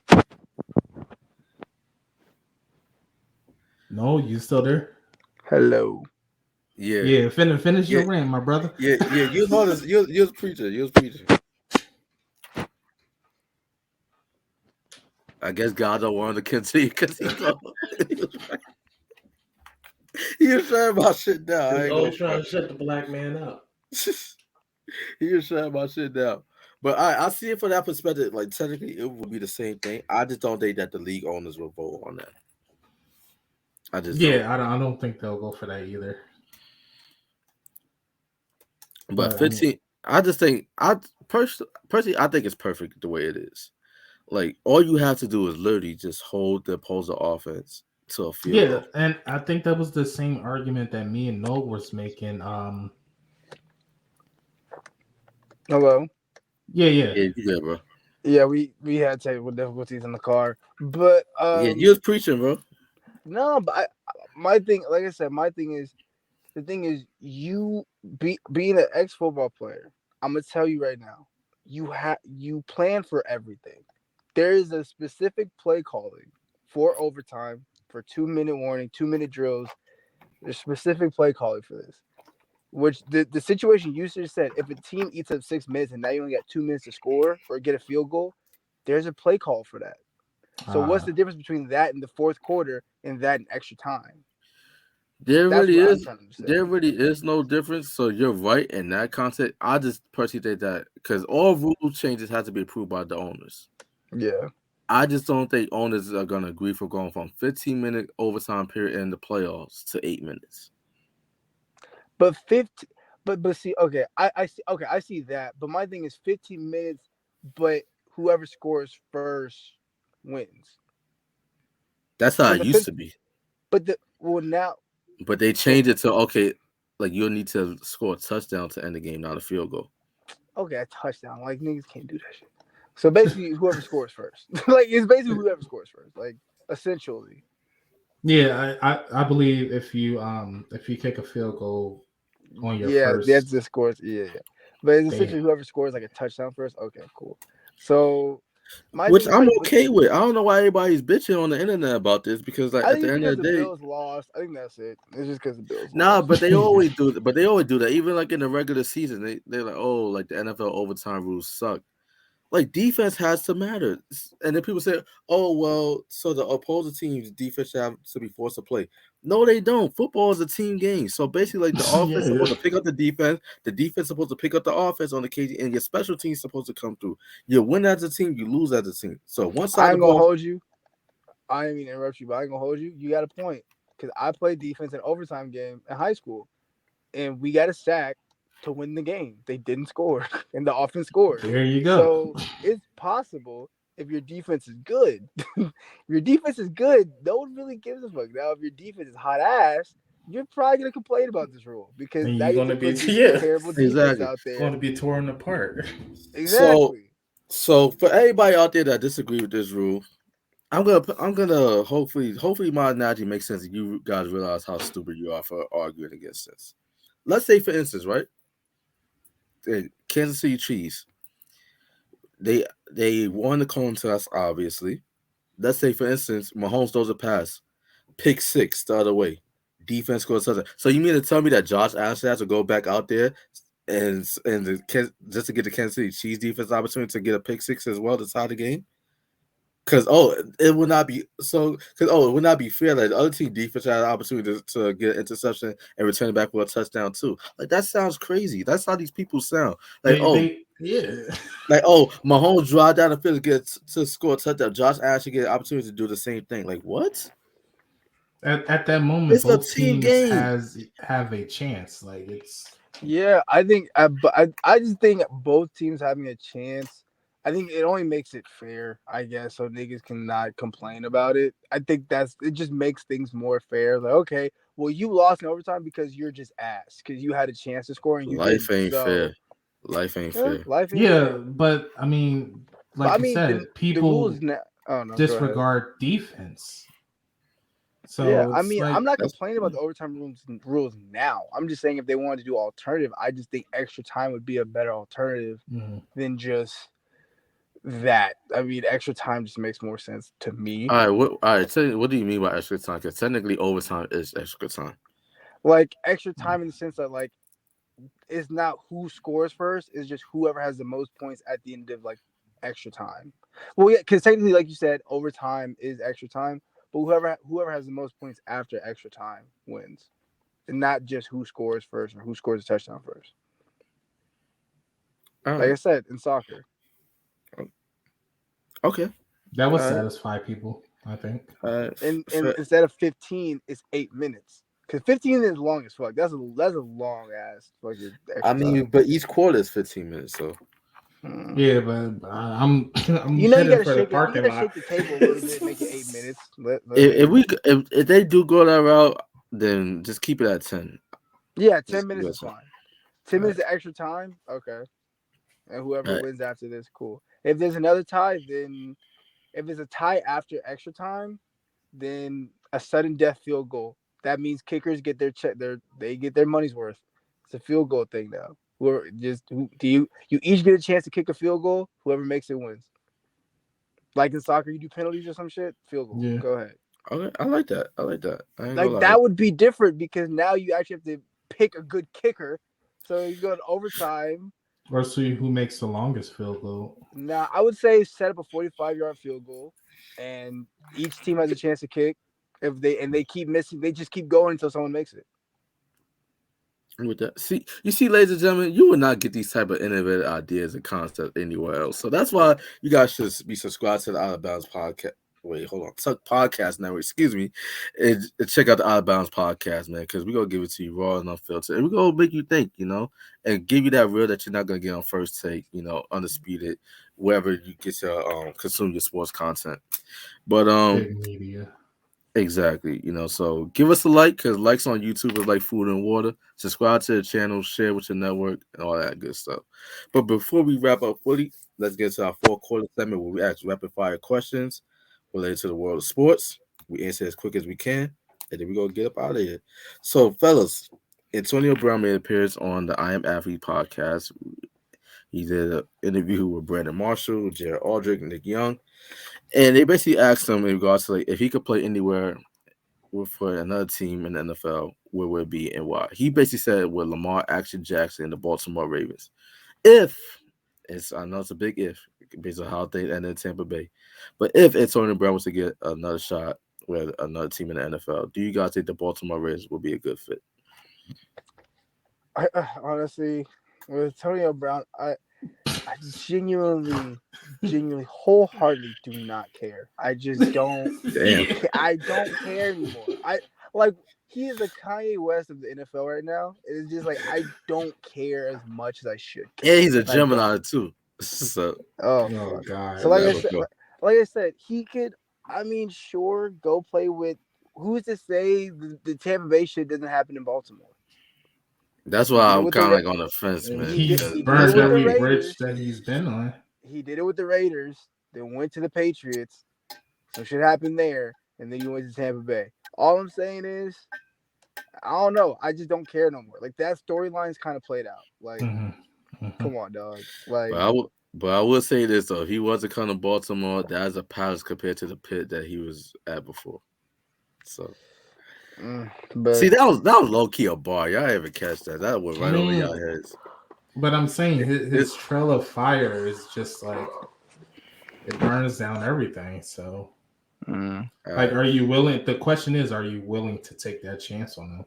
no, you still there? hello. Yeah, Yeah, finish yeah, your rant, my brother. yeah, yeah. You was on this. You was preacher. You was preacher. I guess God don't want him to continue because he was right. He was shutting my shit down. I They ain't always gonna trying front. to shut the black man up. He was shutting my shit down. But I see it from that perspective. Like technically, it would be the same thing. I just don't think that the league owners will vote on that. I just don't. Yeah, I don't think they'll go for that either. But But I mean, 15, I just think personally, I think it's perfect the way it is. Like all you have to do is literally just hold the opposing offense to a field yeah, goal. and I think that was the same argument that me and Noel was making. Hello. Yeah, yeah, Yeah, you good, bro. Yeah, we had technical difficulties in the car, but Yeah, you was preaching, bro. no, but my thing, like I said, my thing is the thing is being an ex football player. I'm gonna tell you right now, you plan for everything. There is a specific play calling for overtime, for 2 minute warning, 2 minute drills. There's specific play calling for this. Which the situation you just said, if a team eats up 6 minutes and now you only got 2 minutes to score or get a field goal, there's a play call for that. So what's uh, the difference between that and the fourth quarter and that and extra time? There That's really what I'm is. trying to There understand. really is no difference. So you're right in that concept. I just personally think that because all rule changes have to be approved by the owners. Yeah. I just don't think owners are gonna agree for going from 15-minute overtime period in the playoffs to 8 minutes. But 50 but see, okay, I see, okay, I see that. But my thing is 15 minutes, but whoever scores first wins. That's how So it the used fifth to be. but the well now But they so changed it to okay, like you'll need to score a touchdown to end the game, not a field goal. okay, a touchdown. Like niggas can't do that shit. So basically whoever scores first. Like it's basically whoever scores first. Like essentially. yeah, I believe if you kick a field goal on your Yeah, that's first, the scores. Yeah, yeah. But it's they essentially whoever scores like a touchdown first. Okay, cool. So my Which thing is I'm like, but okay with. I don't know why everybody's bitching on the internet about this because like I at think the it's end because of the the day, Bills lost. I think that's it. It's just because the Bills nah, lost. but they yeah, always do. But they always do that. Even like in the regular season, they're like, oh, like the NFL overtime rules suck. Like defense has to matter. And then people say, "Oh well, so the opposing team's defense should have to be forced to play." No, they don't. Football is a team game. So basically, like the offense yeah. supposed to pick up the defense supposed to pick up the offense on the KG, and your special team's supposed to come through. You win as a team, you lose as a team. So one side I of the ain't gonna ball, hold you. I ain't mean to interrupt you, but I ain't gonna hold you. You got a point. Because I played defense in overtime game in high school, and we got a sack to win the game. They didn't score, and the offense scored. There you go. So it's possible if your defense is good. If your defense is good, no one really gives a fuck. Now, if your defense is hot ass, you're probably gonna complain about this rule because And now you're you have to gonna be put this yeah, terrible defense exactly. out there. going to be torn apart. So, Exactly. so for everybody out there that disagree with this rule, I'm gonna hopefully my analogy makes sense and you guys realize how stupid you are for arguing against this. Let's say for instance, right? The Kansas City Chiefs, they won the coin toss, obviously. Let's say for instance, Mahomes throws a pass, pick six the other way. Defense scores a touchdown. So you mean to tell me that Josh Allen has to go back out there just to get the Kansas City Chiefs defense opportunity to get a pick six as well to tie the game? Because it would not be so. Because it would not be fair that the other team defense had an opportunity to get an interception and return it back with a touchdown too. Like that sounds crazy. That's how these people sound. Like They yeah. Mahomes drive down the field to get to score a touchdown. Josh Allen should get an opportunity to do the same thing. Like what? At that moment, It's a both team teams game. have a chance. Like it's Yeah, I think, but I just think both teams having a chance. I think it only makes it fair, I guess, so niggas cannot complain about it. I think it just makes things more fair. Like, okay, well, you lost in overtime because you're just ass because you had a chance to score and you Life didn't. ain't fair. So, Life ain't fair. life ain't yeah, fair. but I mean, But I like you mean, said, the rules people now. Oh no, go ahead. disregard defense. Yeah, So I it's mean, I'm not like That's complaining about the overtime rules now. I'm just saying if they wanted to do alternative, I just think extra time would be a better alternative mhm. than just that. I mean, extra time just makes more sense to me. all right. What do you mean by extra time? Because technically, overtime is extra time. Like extra time in the sense that like it's not who scores first, it's just whoever has the most points at the end of like extra time. Well, yeah, because technically, like you said, overtime is extra time, but whoever has the most points after extra time wins. and not just who scores first or who scores a touchdown first. All Like I right. said in soccer, Okay. That would All right. satisfy people, I think. and instead of 15, it's 8 minutes. Because 15 is long as fuck. That's a long ass fucking I extra mean, time. but each quarter is 15 minutes, so Hmm. Yeah, but I'm I'm You know you heading gotta for the shake it. You parking gotta lot. shake the table a little bit, make it 8 minutes. if we if they do go that route, then just keep it at 10. Yeah, Just 10 keep it minutes at is 10. fine. 10 minutes All of extra time, okay. And whoever right. wins after this, cool. If there's another tie, then if it's a tie after extra time, then a sudden death field goal. That means kickers get their check. They get their money's worth. It's a field goal thing now. Whoever do you each get a chance to kick a field goal. Whoever makes it wins. Like in soccer, you do penalties or some shit. Field goal. Yeah. Go ahead. Okay, I like that. I like that. I ain't gonna Like lie. that would be different because now you actually have to pick a good kicker. So you go to overtime. Or see who makes the longest field goal. Now I would say set up a 45-yard field goal, and each team has a chance to kick. If they keep missing, they just keep going until someone makes it. With that, see, you see, ladies and gentlemen, you will not get these type of innovative ideas and concepts anywhere else. So that's why you guys should be subscribed to the Out of Bounds podcast. Wait, hold on, podcast network. Excuse me, and check out the Out of Bounds podcast, man, because we're gonna give it to you raw and unfiltered, and we're gonna make you think, and give you that real that you're not gonna get on first take, undisputed, wherever you get your consume your sports content. But Big media. exactly, so give us a like because likes on YouTube is like food and water. Subscribe to the channel, share with your network, and all that good stuff. But before we wrap up fully, let's get to our fourth quarter segment where we ask rapid fire questions related to the world of sports. We answer as quick as we can, and then we're gonna get up out of here. So, fellas, Antonio Brown made an appearance on the I Am Athlete podcast. He did an interview with Brandon Marshall, Jared Aldrich, and Nick Young. And they basically asked him in regards to like if he could play anywhere for another team in the NFL, where would it be and why? He basically said with Lamar Action Jackson and the Baltimore Ravens. If I know it's a big if based on how things ended in Tampa Bay, but if Antonio Brown was to get another shot with another team in the NFL, do you guys think the Baltimore Ravens would be a good fit? Honestly, with Antonio Brown, I genuinely, wholeheartedly do not care. I just don't. Damn. I don't care anymore. I like he is the Kanye West of the NFL right now. It's just like I don't care as much as I should care. And he's a And I don't. Gemini too. So Oh Oh fuck. So God. like I let's said, go. he could. I mean, sure, go play with. Who's to say the Tampa Bay shit doesn't happen in Baltimore? That's He why did it I'm with the kind of like on the fence, man. He's he did it burned with the every bridge Raiders. that he's been on. He did it with the Raiders. Then went to the Patriots. Some shit happened there, and then you went to Tampa Bay. All I'm saying is, I don't know. I just don't care no more. Like that storyline's kind of played out. Like, Mm-hmm. Mm-hmm. come on, dog. Like, But I will say this though: if he was to come to Baltimore, that is a palace compared to the pit that he was at before. So see, but that was low key a bar. Y'all ever catch that? That went I right over mean, y'all heads. but I'm saying his It- trail of fire is just like it burns down everything. So, like, are you willing? The question is, are you willing to take that chance on him?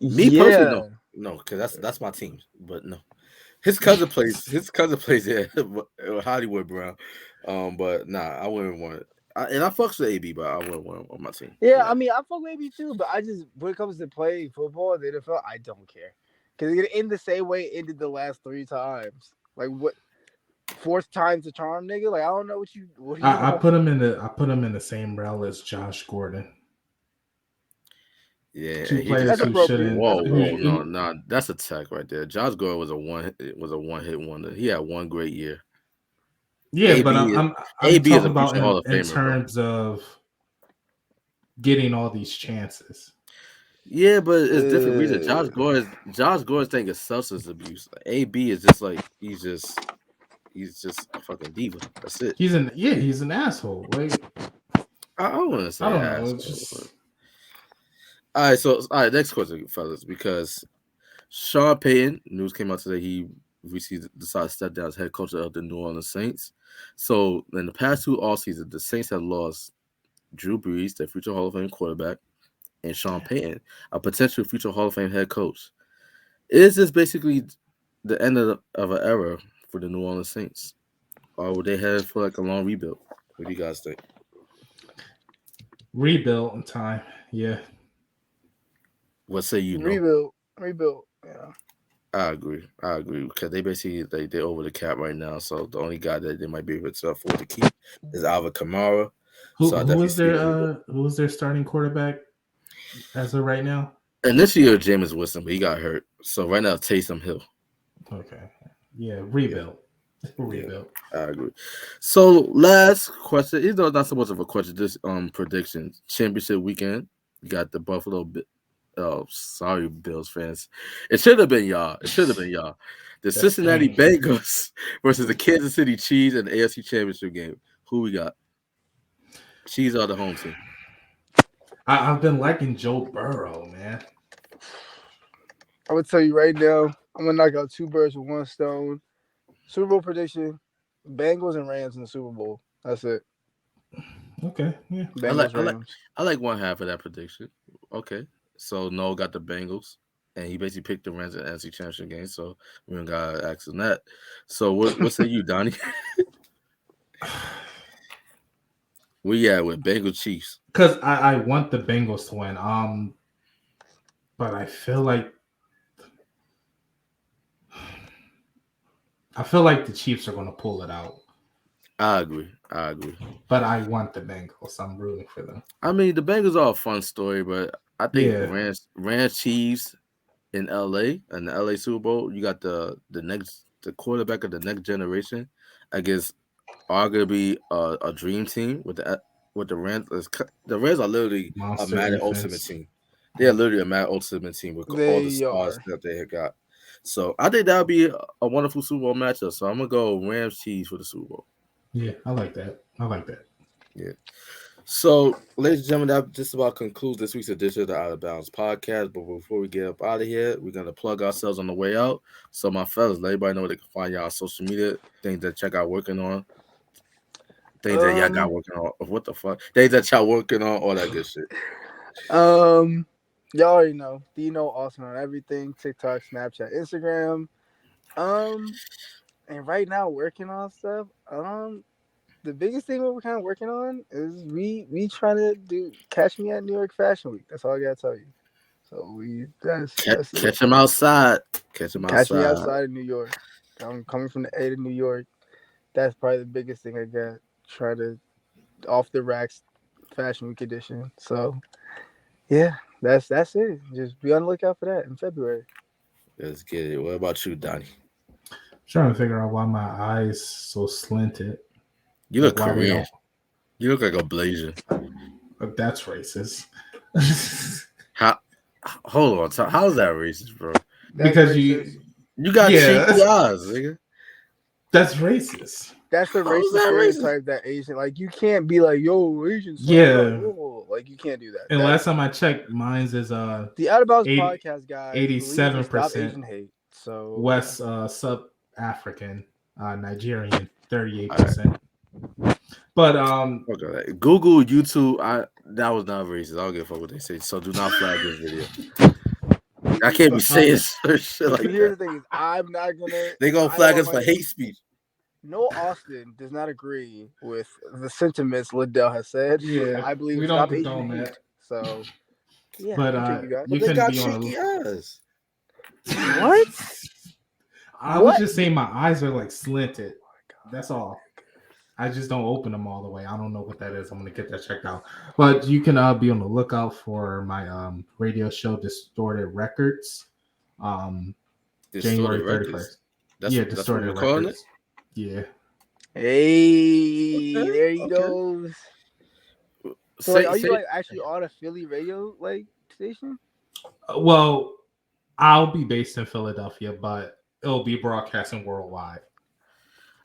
me personally, yeah, no, because that's my team. But no, his cousin plays. His cousin plays here, Hollywood Brown. But nah, I wouldn't want it. And I fucks with AB, but I wouldn't want him on my team. yeah. Nah. I mean, I fuck maybe too, but I just when it comes to playing football, the NFL, I don't care because it's gonna end the same way it ended the last 3 times. Like what? Fourth time's the charm, nigga. Like I don't know what do you I want. put him in the same realm as Josh Gordon. Yeah, Two and he players That's just who appropriate. shouldn't. That's whoa, appropriate. no, nah, that's a tech right there. Josh Gordon was a one hit wonder. He had one great year. Yeah, but AB I'm AB is talking a about future Hall of in Famer, bro. terms of getting all these chances. Yeah, but it's different reason. Josh Gordon's thing is substance abuse. Like, AB is just like he's just a fucking diva. That's it. He's an asshole. Like I don't want to I say don't know. It's asshole. But... just All right, next question, fellas, because Sean Payton news came out today. He recently decided to step down as head coach of the New Orleans Saints. So in the past two off seasons, the Saints have lost Drew Brees, their future Hall of Fame quarterback, and Sean Payton, a potential future Hall of Fame head coach. Is this basically the end of an era for the New Orleans Saints? Or would they head for like a long rebuild? What do you guys think? Rebuild in time. Yeah. What say you know? Rebuild. Yeah. I agree because they basically they're over the cap right now. So the only guy that they might be able to afford to keep is Alvin Kamara. Who So I who definitely is see their a rebuild. who is their starting quarterback as of right now? Initially, it was Jameis Winston, but he got hurt. So right now, Taysom Hill. Okay. Yeah, Yeah, rebuild. yeah, Rebuild. I agree. So last question, even though it's not so much of a question, this prediction championship weekend. You got the Oh, sorry, Bills fans. It should have been y'all. It should have been y'all. The Cincinnati Dang. Bengals versus the Kansas City Chiefs in the AFC Championship game. Who we got? Chiefs are the home team. I've been liking Joe Burrow, man. I would tell you right now, I'm gonna knock out two birds with one stone. Super Bowl prediction: Bengals and Rams in the Super Bowl. That's it. Okay, yeah. I like Bengals I like Rams. I like one half of that prediction. Okay. So Noel got the Bengals and he basically picked the Rams in the NFC Championship game. So we don't gotta ask him that. So what say you, Donnie? We at with Bengal Chiefs. Because I want the Bengals to win. But I feel like the Chiefs are gonna pull it out. I agree. I agree. But I want the Bengals. I'm rooting for them. I mean, the Bengals are a fun story, but I think Yeah. Rams Chiefs in LA and the LA Super Bowl, you got the quarterback of the next generation against arguably a dream team with the Rams. The Rams are literally a Monster Madden Ultimate defense. team. They are literally a Madden Ultimate team with all the They stars are. that they have got. So I think that would be a wonderful Super Bowl matchup. So I'm gonna go Rams Chiefs for the Super Bowl. Yeah, I like that. I like that. Yeah. So, ladies and gentlemen, that just about concludes this week's edition of the Out of Bounds podcast. But before we get up out of here, we're gonna plug ourselves on the way out. So, my fellas, let everybody know where they can find y'all on social media, things that y'all got working on, things that y'all got Um, working on. What the fuck? Things that y'all working on, all that good shit. um, y'all already know. Dino awesome on everything: TikTok, Snapchat, Instagram. Um, and right now working on stuff. The biggest thing we're kind of working on is we trying to do catch me at New York Fashion Week. That's all I gotta tell you. So that's it. Catch them outside. Catch them Catch me outside. outside of New York. I'm coming from the A to New York. That's probably the biggest thing I got. Try to off the racks Fashion Week edition. So yeah, that's it. Just be on the lookout for that in February. Let's get it. What about you, Donnie? Trying to figure out why my eyes so slinted. You Like look why we Korean. don't. You look like a Blasian. That's racist. How? Hold on. How's that racist, bro? That's Because racist. You got cheeky yeah, eyes, nigga. that's racist. That's the How's racial that racist? stereotype that Asian like you can't be like yo Asian son Yeah. like you can't do that. And That last time I checked, mine's is the Out of Bounds 80, podcast guys believe in Stop 87% Asian Hate. So West Sub African, Nigerian All right. 38%. But Okay. Google, YouTube. That was not racist. I don't give a fuck what they say. So do not flag this video. I can't be saying shit like here's that. the thing is I'm not gonna They gonna I know flag on us for my hate speech. no Austin does not agree with the sentiments Ladale has said. yeah, I believe we in don't Stop Asian condone Hate. that. So yeah, But I'm sure you guys. But you they can got be on cheeky a. eyes. What? I was What? just saying my eyes are like slinted. That's all. I just don't open them all the way. I don't know what that is. I'm gonna get that checked out. But you can be on the lookout for my radio show Distorted Records. Distorted January records. 31st. That's Yeah, that's what we're Distorted calling it. Records. Yeah. Hey, Okay. there he Okay. goes. So like, Say are you say. like actually on a Philly radio like station? Well, I'll be based in Philadelphia, but it'll be broadcasting worldwide.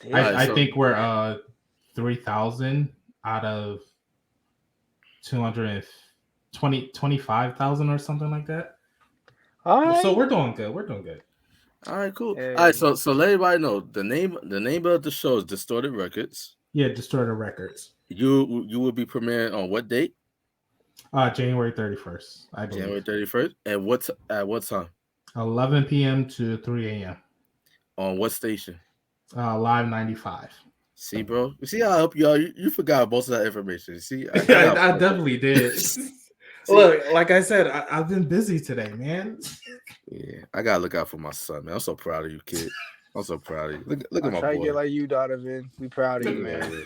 All right. I So think we're 3,000 out of 25,000 or something like that. All right. So we're doing good. We're doing good. all right, cool. Hey. All right. So let everybody know the name of the show is Distorted Records. Yeah, Distorted Records. You will be premiering on what date? January 31st, I believe. January 31st. And at what time? 11 p.m. to 3 a.m. On what station? Live 95. See, bro. You see how I help you out? You forgot most of that information. See, I I got definitely did. See, Look, like I said, I've been busy today, man. yeah, I gotta look out for my son, man. I'm so proud of you, kid. I'm so proud of you. Look at I'll my try to boy. get like you, Donovan. We proud of you, man.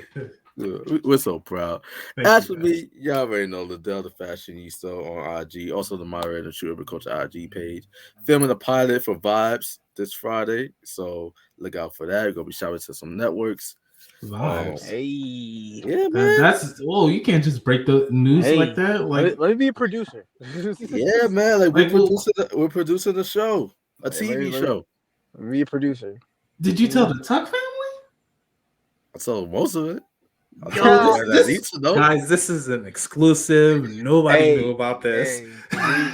We're so proud. Thank As you, for guys. me, y'all already know Ladale the Fashionista on IG, also the moderator of True Urban Culture IG page. Filming a pilot for Vibes this Friday, so look out for that. We're gonna be shouting to some networks. Vibes. Hey, Yeah, man. That's you can't just break the news like that. Like, let me be a producer. Yeah, man. Like Like, we're producing a show, a Hey, TV show. let me be a producer. did you tell the Tuck family? I told most of it. I Yo, told this- everybody that this- needs to know. Guys, this is an exclusive. Nobody knew about this. Hey,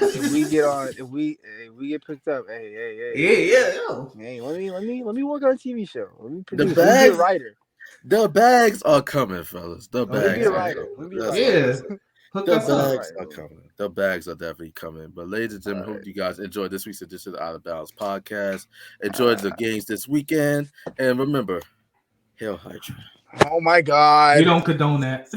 if we get on, if we get picked up, hey, hey, let me work on a TV show. Let me produce. Let me be a bags- writer. The bags are coming, fellas. The Oh, Let me bags be a are writer. coming. Let me be a That's writer. right. Yeah. Hook The us up. bags are coming. The bags are definitely coming. But ladies and gentlemen, hope you guys enjoyed this week's edition of the Outta Bounds podcast. Enjoyed the games this weekend. And remember, Hail Hydra. Oh my God. We don't condone that.